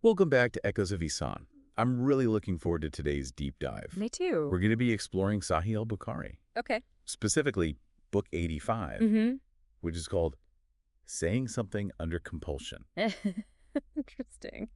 Welcome back to Echoes of Ihsan. I'm really looking forward to today's deep dive. Me too. We're going to be exploring Sahih Bukhari, Okay. specifically Book 85, Mm-hmm. which is called Saying Something Under Compulsion. Interesting.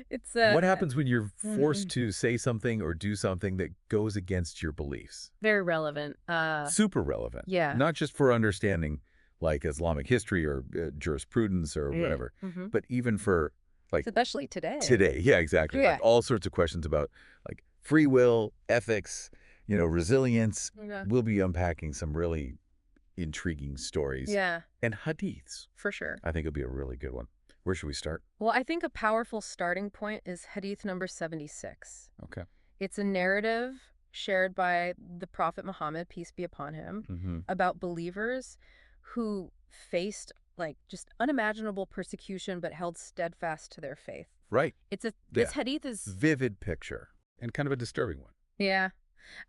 It's What happens when you're forced to say something or do something that goes against your beliefs? very relevant. Super relevant. Yeah. Not just for understanding like Islamic history or jurisprudence or whatever, Mm-hmm. but even for like Especially today. today. Yeah, exactly. Yeah. Like all sorts of questions about like free will, ethics, resilience. Yeah. We'll be unpacking some really intriguing stories. Yeah, And hadiths. for sure. I think it'll be a really good one. Where should we start? Well, I think a powerful starting point is Hadith number 76. Okay. It's a narrative shared by the Prophet Muhammad, peace be upon him, Mm-hmm. about believers who faced like just unimaginable persecution but held steadfast to their faith. Right. This hadith is Vivid picture and kind of a disturbing one. yeah.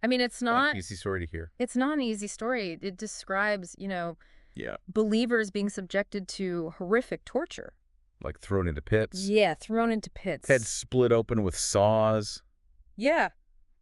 I mean, it's not Easy story to hear. it's not an easy story. It describes, Yeah. believers being subjected to horrific torture. Like thrown into pits. Yeah, thrown into pits. Heads split open with saws. Yeah.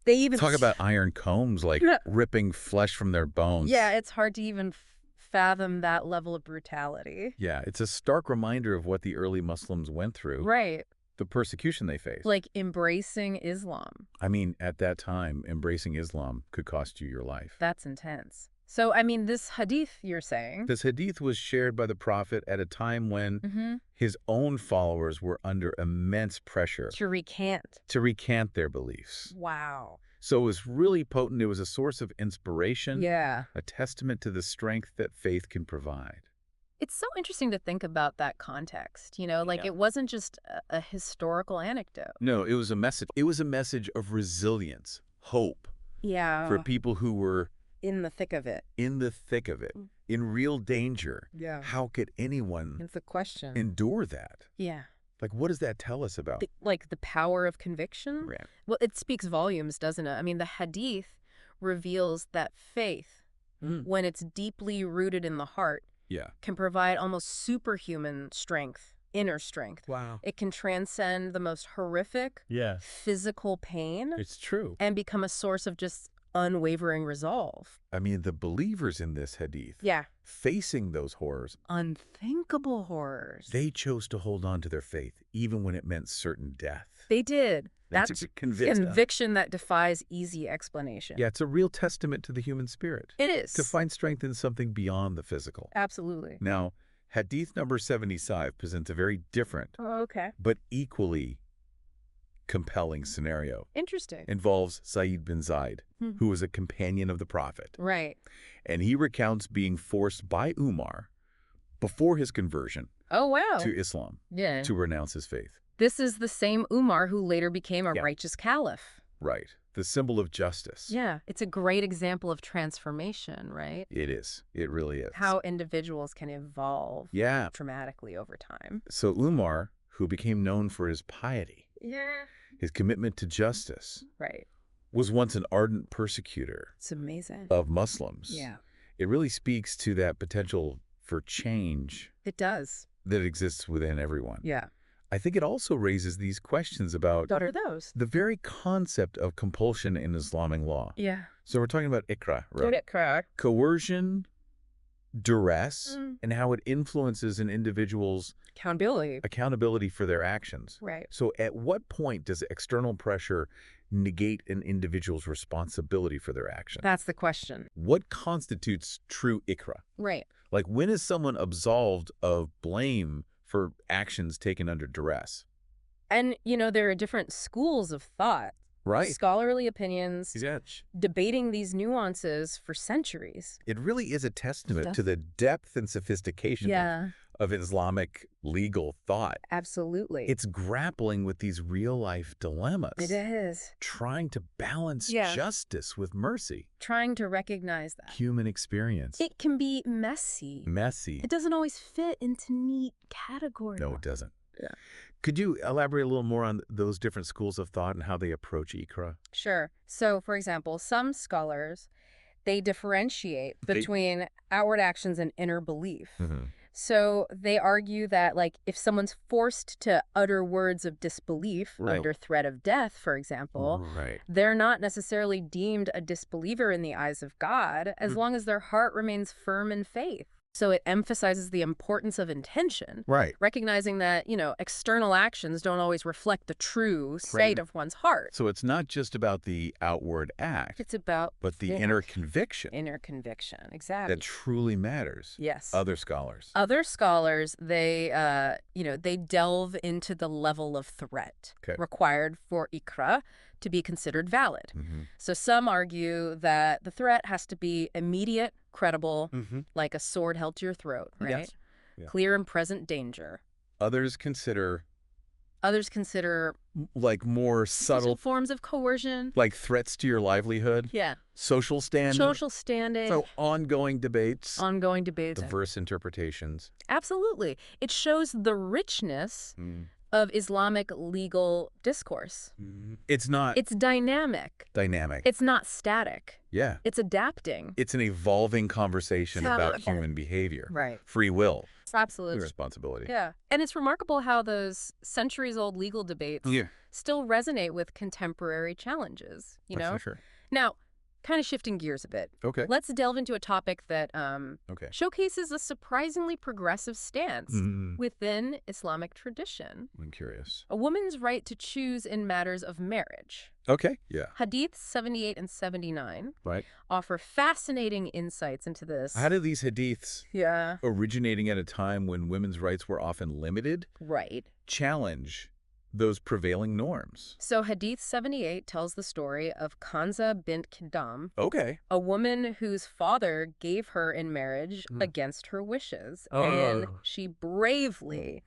They even Talk about iron combs, like ripping flesh from their bones. Yeah, it's hard to even fathom that level of brutality. Yeah, it's a stark reminder of what the early Muslims went through. Right. The persecution they faced. Like embracing Islam. I mean, at that time, embracing Islam could cost you your life. That's intense. So, I mean, this hadith you're saying. This hadith was shared by the Prophet at a time when his own followers were under immense pressure To recant. their beliefs. Wow. So it was really potent. It was a source of inspiration, Yeah. a testament to the strength that faith can provide. It's so interesting to think about that context, like Yeah. it wasn't just a historical anecdote. No, it was a message. It was a message of resilience, hope Yeah. for people who were in the thick of it. in the thick of it, in real danger. Yeah. How could anyone It's a question. endure that? Yeah. Like, what does that tell us about? The power of conviction? Right. Well, it speaks volumes, doesn't it? I mean, the hadith reveals that faith, when it's deeply rooted in the heart, Yeah. can provide almost superhuman strength, inner strength. Wow. It can transcend the most horrific Yeah. physical pain It's true. and become a source of just unwavering resolve. I mean, the believers in this hadith, Yeah. facing those horrors, Unthinkable horrors. they chose to hold on to their faith, even when it meant certain death. They did. That's conviction. conviction that defies easy explanation. Yeah, it's a real testament to the human spirit. It is. To find strength in something beyond the physical. Absolutely. Now, hadith number 75 presents a very different, Oh, okay. but equally compelling scenario. Interesting. Involves Sa'id bin Zaid, who was a companion of the Prophet. Right. And he recounts being forced by Umar, before his conversion Oh, wow. to Islam, Yeah. to renounce his faith. This is the same Umar who later became a Yeah. righteous caliph. Right. The symbol of justice. Yeah. It's a great example of transformation, right? It is. It really is. How individuals can evolve Yeah. dramatically over time. So Umar, who became known for his piety, Yeah. his commitment to justice, Right. was once an ardent persecutor It's amazing. of Muslims. Yeah. It really speaks to that potential for change It does. that exists within everyone. Yeah. I think it also raises these questions about What are those? the very concept of compulsion in Islamic law. Yeah. So we're talking about ikra, right? Get it correct. Coercion, duress, and how it influences an individual's Accountability. accountability for their actions. Right. So at what point does external pressure negate an individual's responsibility for their actions? That's the question. What constitutes true ikra? Right. Like, when is someone absolved of blame for actions taken under duress? And, there are different schools of thought. Right. Scholarly opinions. Yeah. Debating these nuances for centuries. It really is a testament to the depth and sophistication of Islamic legal thought. Absolutely. It's grappling with these real-life dilemmas. It is. Trying to balance justice with mercy. Trying to recognize that. Human experience. It can be messy. Messy. It doesn't always fit into neat categories. No, it doesn't. Yeah. Could you elaborate a little more on those different schools of thought and how they approach ikra? Sure. So, for example, some scholars, they differentiate between outward actions and inner belief. So they argue that, like, if someone's forced to utter words of disbelief Right. under threat of death, for example, Right. they're not necessarily deemed a disbeliever in the eyes of God as long as their heart remains firm in faith. So it emphasizes the importance of intention, Right. recognizing that, external actions don't always reflect the true state of one's heart. So it's not just about the outward act, It's about but the inner conviction inner conviction. Exactly. that truly matters. Yes. Other scholars. Other scholars, they delve into the level of threat required for ikra to be considered valid. So some argue that the threat has to be immediate, credible, like a sword held to your throat, right? Yes. Yeah. Clear and present danger. Others consider like more subtle forms of coercion. like threats to your livelihood. Yeah. Social standing. Social standing. So ongoing debates. Ongoing debates. Diverse interpretations. Absolutely. It shows the richness of Islamic legal discourse. It's not... It's dynamic. It's not static. Yeah. It's adapting. It's an evolving conversation about human behavior. Right. Free will. Absolutely. Responsibility. Yeah. And it's remarkable how those centuries-old legal debates still resonate with contemporary challenges, you know? For sure. Now, kind of shifting gears a bit. Okay. Let's delve into a topic that showcases a surprisingly progressive stance within Islamic tradition. I'm curious. A woman's right to choose in matters of marriage. Okay. Yeah. Hadith 78 and 79 Right. offer fascinating insights into this. How do these hadiths, Yeah. originating at a time when women's rights were often limited, Right. challenge those prevailing norms? So Hadith 78 tells the story of Kanza bint Kidam, Okay. a woman whose father gave her in marriage against her wishes. And she bravely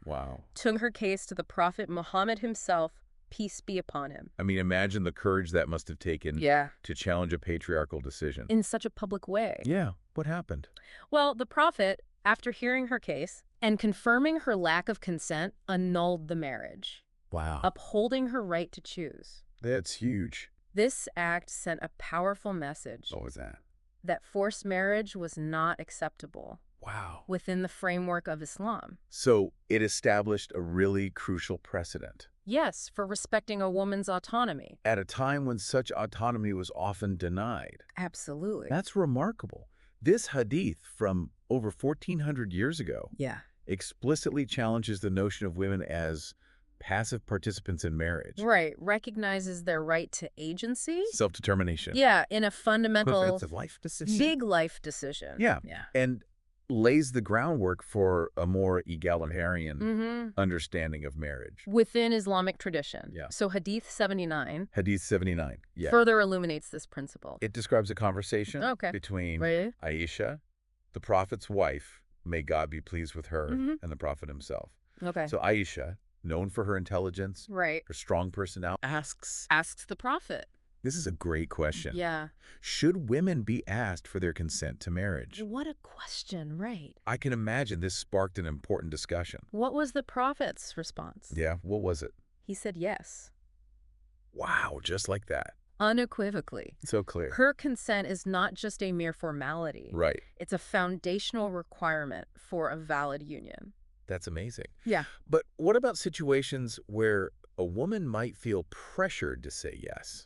took her case to the Prophet Muhammad himself, peace be upon him. I mean, imagine the courage that must have taken to challenge a patriarchal decision. In such a public way. Yeah. What happened? Well, the Prophet, after hearing her case and confirming her lack of consent, annulled the marriage. Wow. Upholding her right to choose. That's huge. This act sent a powerful message. What was that? That forced marriage was not acceptable. Wow. Within the framework of Islam. So it established a really crucial precedent. Yes, for respecting a woman's autonomy. At a time when such autonomy was often denied. Absolutely. That's remarkable. This hadith from over 1,400 years ago explicitly challenges the notion of women as passive participants in marriage. Right. Recognizes their right to agency. Self-determination. Yeah, in a fundamental, life decision. big life decision. Yeah. And lays the groundwork for a more egalitarian understanding of marriage. Within Islamic tradition. Yeah. So Hadith 79 Hadith 79. Yeah. further illuminates this principle. It describes a conversation between Aisha, the Prophet's wife, may God be pleased with her, and the Prophet himself. Okay. So Aisha, known for her intelligence, her strong personality, asks the Prophet. This is a great question. Yeah. Should women be asked for their consent to marriage? What a question, right? I can imagine this sparked an important discussion. What was the Prophet's response? Yeah, what was it? He said yes. Wow, just like that. Unequivocally. So clear. Her consent is not just a mere formality. Right. It's a foundational requirement for a valid union. That's amazing. Yeah. But what about situations where a woman might feel pressured to say yes,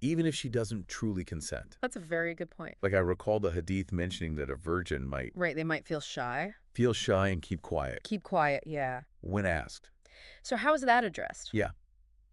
even if she doesn't truly consent? That's a very good point. Like I recall the hadith mentioning that a virgin might... Right, they might feel shy. Feel shy and keep quiet. Keep quiet, yeah. When asked. So how is that addressed? Yeah.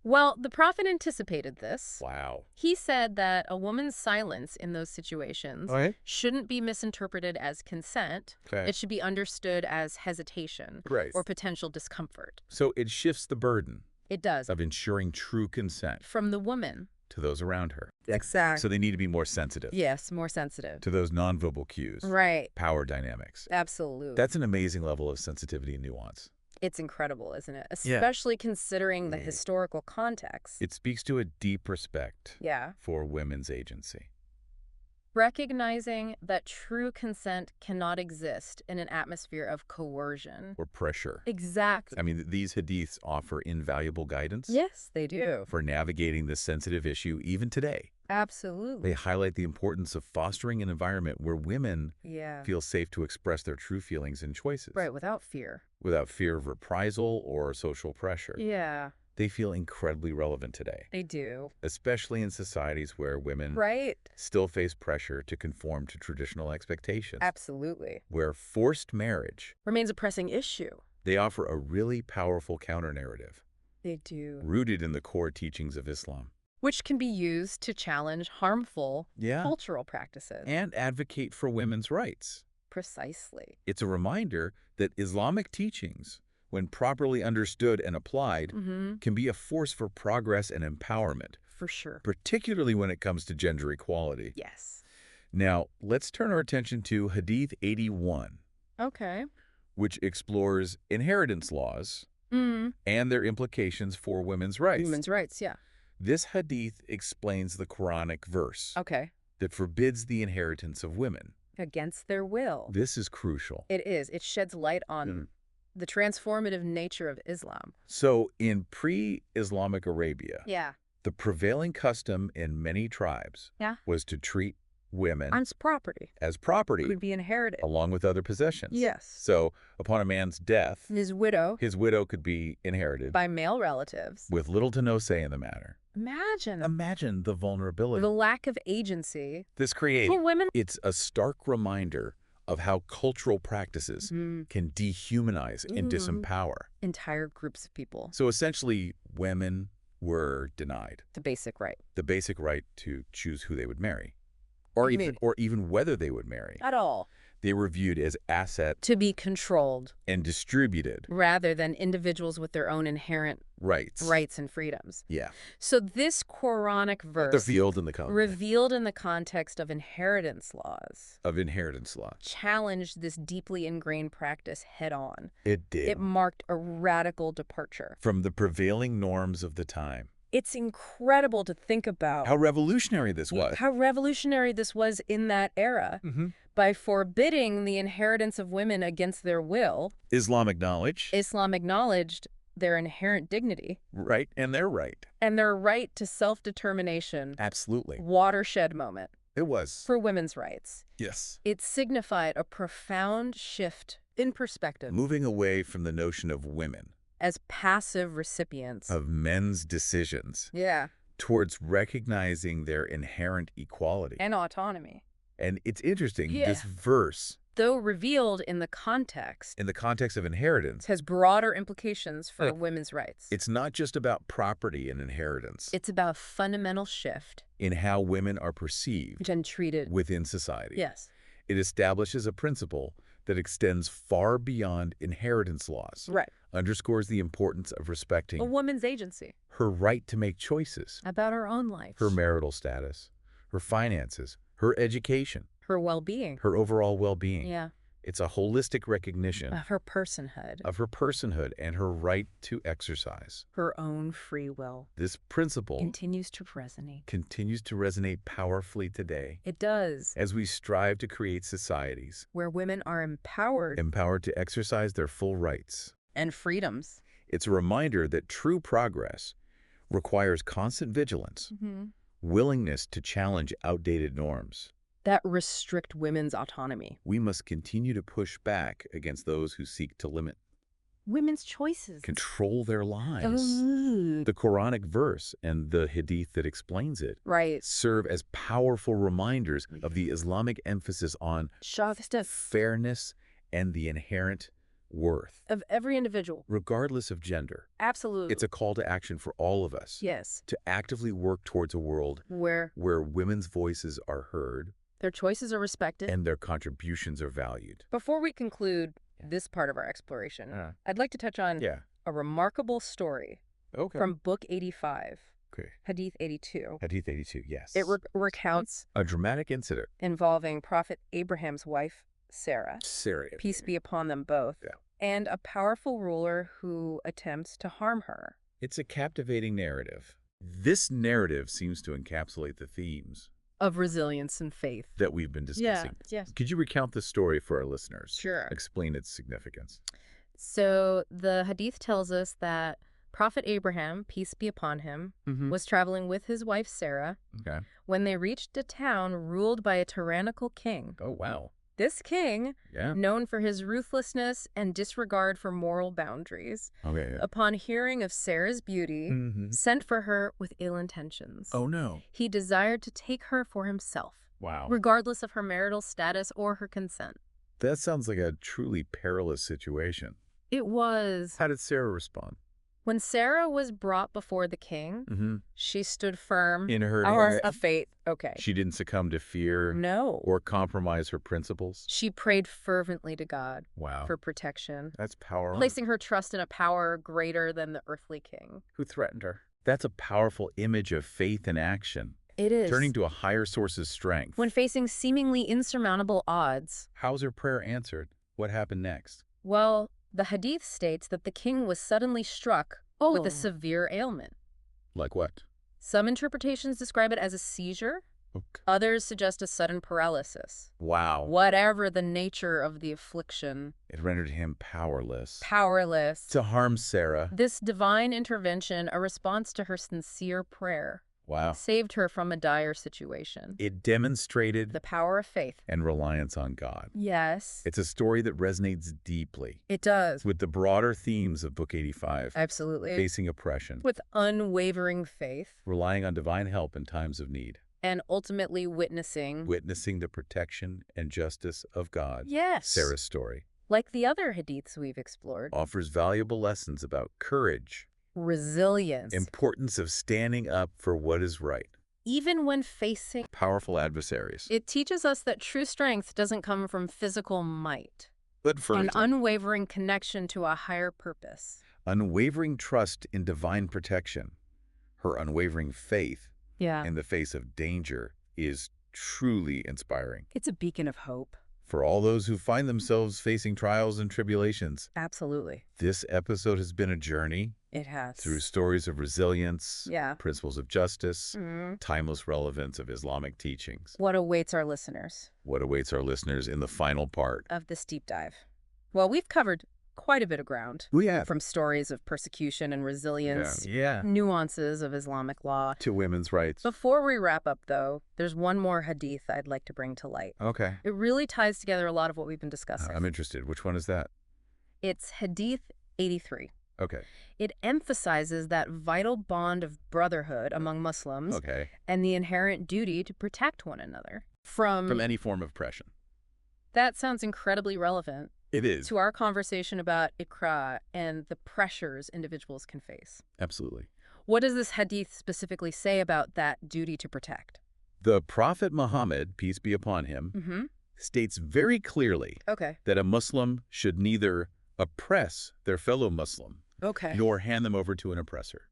Well, the Prophet anticipated this. Wow. He said that a woman's silence in those situations shouldn't be misinterpreted as consent. It should be understood as hesitation or potential discomfort. So it shifts the burden. It does. Of ensuring true consent. From the woman. To those around her. Exactly. So they need to be more sensitive. Yes, more sensitive. To those nonverbal cues. Right. Power dynamics. Absolutely. That's an amazing level of sensitivity and nuance. It's incredible, isn't it? Especially considering the historical context. It speaks to a deep respect for women's agency. Recognizing that true consent cannot exist in an atmosphere of coercion. Or pressure. Exactly. I mean, these hadiths offer invaluable guidance. Yes, they do. For navigating this sensitive issue even today. Absolutely. They highlight the importance of fostering an environment where women feel safe to express their true feelings and choices. Right, without fear. Without fear of reprisal or social pressure. Yeah. They feel incredibly relevant today. They do. Especially in societies where women still face pressure to conform to traditional expectations. Absolutely. Where forced marriage remains a pressing issue. They offer a really powerful counter-narrative. They do. Rooted in the core teachings of Islam. Which can be used to challenge harmful cultural practices. And advocate for women's rights. Precisely. It's a reminder that Islamic teachings, when properly understood and applied, can be a force for progress and empowerment. For sure. Particularly when it comes to gender equality. Yes. Now, let's turn our attention to Hadith 81. Okay. Which explores inheritance laws and their implications for women's rights. Women's rights, yeah. This hadith explains the Quranic verse that forbids the inheritance of women. Against their will. This is crucial. It is. It sheds light on the transformative nature of Islam. So in pre-Islamic Arabia, the prevailing custom in many tribes was to treat women as property could be inherited along with other possessions. Yes. So upon a man's death, his widow could be inherited by male relatives with little to no say in the matter. Imagine the vulnerability, the lack of agency this creates for women. It's a stark reminder of how cultural practices can dehumanize and disempower entire groups of people. So essentially, women were denied the basic right to choose who they would marry. Or even whether they would marry. At all. They were viewed as assets to be controlled and distributed rather than individuals with their own inherent rights and freedoms. Yeah. So this Quranic verse revealed in the context of inheritance laws. Challenged this deeply ingrained practice head on. It did. It marked a radical departure from the prevailing norms of the time. It's incredible to think about how revolutionary this was. In that era. By forbidding the inheritance of women against their will. Islam acknowledged their inherent dignity. Right, and their right. And their right to self-determination. Absolutely. Watershed moment. It was. For women's rights. Yes. It signified a profound shift in perspective. Moving away from the notion of women as passive recipients of men's decisions. Yeah. Towards recognizing their inherent equality. And autonomy. And it's interesting, this verse, though revealed in the context of inheritance, has broader implications for women's rights. It's not just about property and inheritance. It's about a fundamental shift in how women are perceived and treated within society. Yes. It establishes a principle that extends far beyond inheritance laws. Right. Underscores the importance of respecting a woman's agency, her right to make choices about her own life, her marital status, her finances, her education, her well-being, her overall well-being. Yeah. It's a holistic recognition of her personhood and her right to exercise her own free will. This principle continues to resonate powerfully today. It does. As we strive to create societies where women are empowered to exercise their full rights and freedoms. It's a reminder that true progress requires constant vigilance, willingness to challenge outdated norms that restrict women's autonomy. We must continue to push back against those who seek to limit women's choices, control their lives. The Quranic verse and the hadith that explains it serve as powerful reminders of the Islamic emphasis on fairness and the inherent worth of every individual, regardless of gender. Absolutely. It's a call to action for all of us. Yes. To actively work towards a world where women's voices are heard, their choices are respected, and their contributions are valued. Before we conclude this part of our exploration, I'd like to touch on a remarkable story from Book 85, Hadith 82. Hadith 82, yes. It recounts a dramatic incident involving Prophet Abraham's wife, Sarah, peace be upon them both, and a powerful ruler who attempts to harm her. It's a captivating narrative. This narrative seems to encapsulate the themes of resilience and faith that we've been discussing. Yes. Could you recount the story for our listeners? Sure. Explain its significance. So the hadith tells us that Prophet Abraham, peace be upon him, was traveling with his wife Sarah when they reached a town ruled by a tyrannical king. Oh, wow. This king, known for his ruthlessness and disregard for moral boundaries, upon hearing of Sarah's beauty, sent for her with ill intentions. Oh, no. He desired to take her for himself, regardless of her marital status or her consent. That sounds like a truly perilous situation. It was. How did Sarah respond? When Sarah was brought before the king, she stood firm in her of faith. She didn't succumb to fear or compromise her principles? She prayed fervently to God for protection. That's powerful. Placing her trust in a power greater than the earthly king. Who threatened her? That's a powerful image of faith in action. It is. Turning to a higher source's strength. When facing seemingly insurmountable odds. How's her prayer answered? What happened next? Well, the Hadith states that the king was suddenly struck with a severe ailment. Like what? Some interpretations describe it as a seizure. Others suggest a sudden paralysis. Wow. Whatever the nature of the affliction. It rendered him powerless. Powerless. To harm Sarah. This divine intervention, a response to her sincere prayer. Saved her from a dire situation. It demonstrated the power of faith and reliance on God. Yes. It's a story that resonates deeply. It does. With the broader themes of Book 85. Absolutely. Facing oppression. With unwavering faith. Relying on divine help in times of need. And ultimately witnessing the protection and justice of God. Yes. Sarah's story, like the other hadiths we've explored, offers valuable lessons about courage, resilience, importance of standing up for what is right, even when facing powerful adversaries. It teaches us that true strength doesn't come from physical might, but from an unwavering connection to a higher purpose. Unwavering trust in divine protection. Her unwavering faith in the face of danger is truly inspiring. It's a beacon of hope. For all those who find themselves facing trials and tribulations. Absolutely. This episode has been a journey. It has. Through stories of resilience, principles of justice, timeless relevance of Islamic teachings. What awaits our listeners? What awaits our listeners in the final part of this deep dive? Well, we've covered quite a bit of ground. We have. From stories of persecution and resilience, nuances of Islamic law, to women's rights. Before we wrap up, though, there's one more hadith I'd like to bring to light. Okay. It really ties together a lot of what we've been discussing. I'm interested. Which one is that? It's Hadith 83. Okay. It emphasizes that vital bond of brotherhood among Muslims and the inherent duty to protect one another from any form of oppression. That sounds incredibly relevant. It is. To our conversation about Iqra and the pressures individuals can face. Absolutely. What does this hadith specifically say about that duty to protect? The Prophet Muhammad, peace be upon him, states very clearly that a Muslim should neither oppress their fellow Muslim nor hand them over to an oppressor.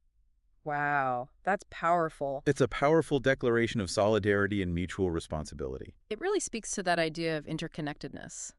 Wow, that's powerful. It's a powerful declaration of solidarity and mutual responsibility. It really speaks to that idea of interconnectedness.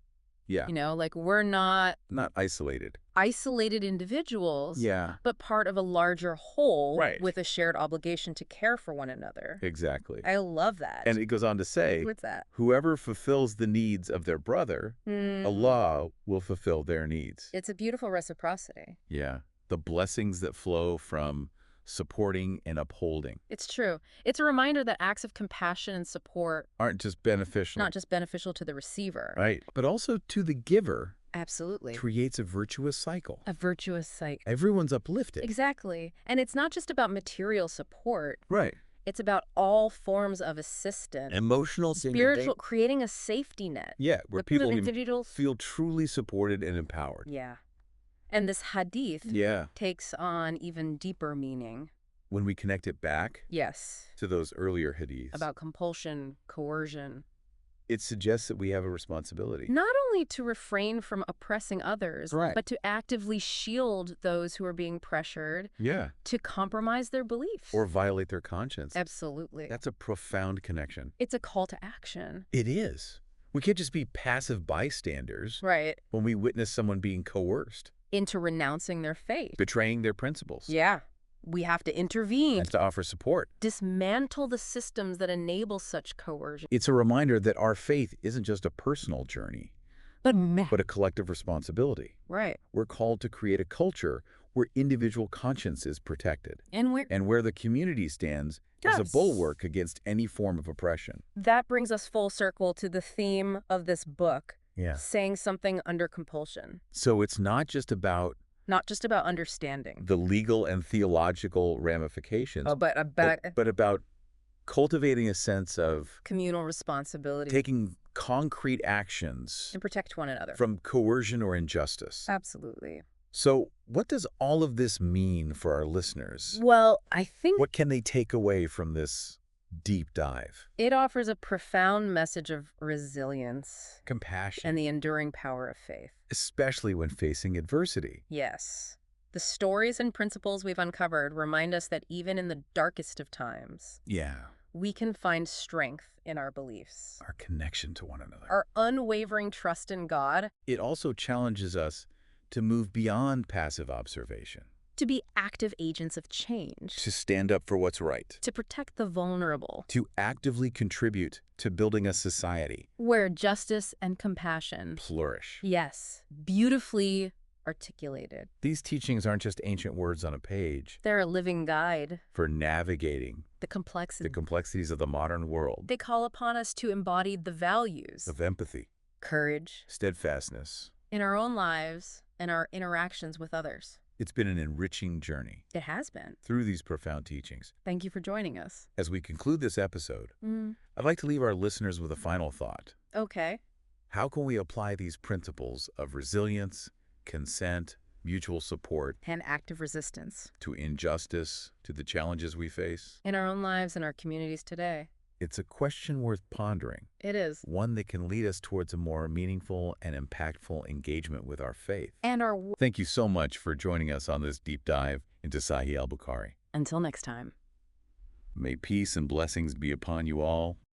Yeah. You know, like we're not isolated. Isolated individuals, yeah, but part of a larger whole with a shared obligation to care for one another. Exactly. I love that. And it goes on to say, what's that? Whoever fulfills the needs of their brother, Allah will fulfill their needs. It's a beautiful reciprocity. Yeah. The blessings that flow from supporting and upholding. It's true. It's a reminder that acts of compassion and support aren't just beneficial. Not just beneficial to the receiver. Right. But also to the giver. Absolutely. Creates a virtuous cycle. A virtuous cycle. Everyone's uplifted. Exactly. And it's not just about material support. Right. It's about all forms of assistance. Emotional, spiritual, creating a safety net. Yeah, where people feel truly supported and empowered. Yeah. And this hadith takes on even deeper meaning. When we connect it back to those earlier hadiths. About compulsion, coercion. It suggests that we have a responsibility. Not only to refrain from oppressing others, but to actively shield those who are being pressured to compromise their beliefs. Or violate their conscience. Absolutely. That's a profound connection. It's a call to action. It is. We can't just be passive bystanders when we witness someone being coerced. Into renouncing their faith. Betraying their principles. Yeah. We have to intervene. And to offer support. Dismantle the systems that enable such coercion. It's a reminder that our faith isn't just a personal journey, but a collective responsibility. Right. We're called to create a culture where individual conscience is protected. And where the community stands as a bulwark against any form of oppression. That brings us full circle to the theme of this book, Yeah. saying something under compulsion. So it's not just about understanding the legal and theological ramifications, but about cultivating a sense of communal responsibility, taking concrete actions and protect one another from coercion or injustice. Absolutely. So what does all of this mean for our listeners? Well, I think what can they take away from this deep dive? It offers a profound message of resilience, compassion, and the enduring power of faith. Especially when facing adversity. Yes. The stories and principles we've uncovered remind us that even in the darkest of times, we can find strength in our beliefs, our connection to one another, our unwavering trust in God. It also challenges us to move beyond passive observation, to be active agents of change, to stand up for what's right, to protect the vulnerable, to actively contribute to building a society where justice and compassion flourish. Yes, beautifully articulated. These teachings aren't just ancient words on a page. They're a living guide for navigating the complexities of the modern world. They call upon us to embody the values of empathy, courage, steadfastness in our own lives and our interactions with others. It's been an enriching journey. It has been. Through these profound teachings. Thank you for joining us. As we conclude this episode, I'd like to leave our listeners with a final thought. Okay. How can we apply these principles of resilience, consent, mutual support, and active resistance to injustice, to the challenges we face? In our own lives and our communities today. It's a question worth pondering. It is. One that can lead us towards a more meaningful and impactful engagement with our faith. Thank you so much for joining us on this deep dive into Sahih Bukhari. Until next time. May peace and blessings be upon you all.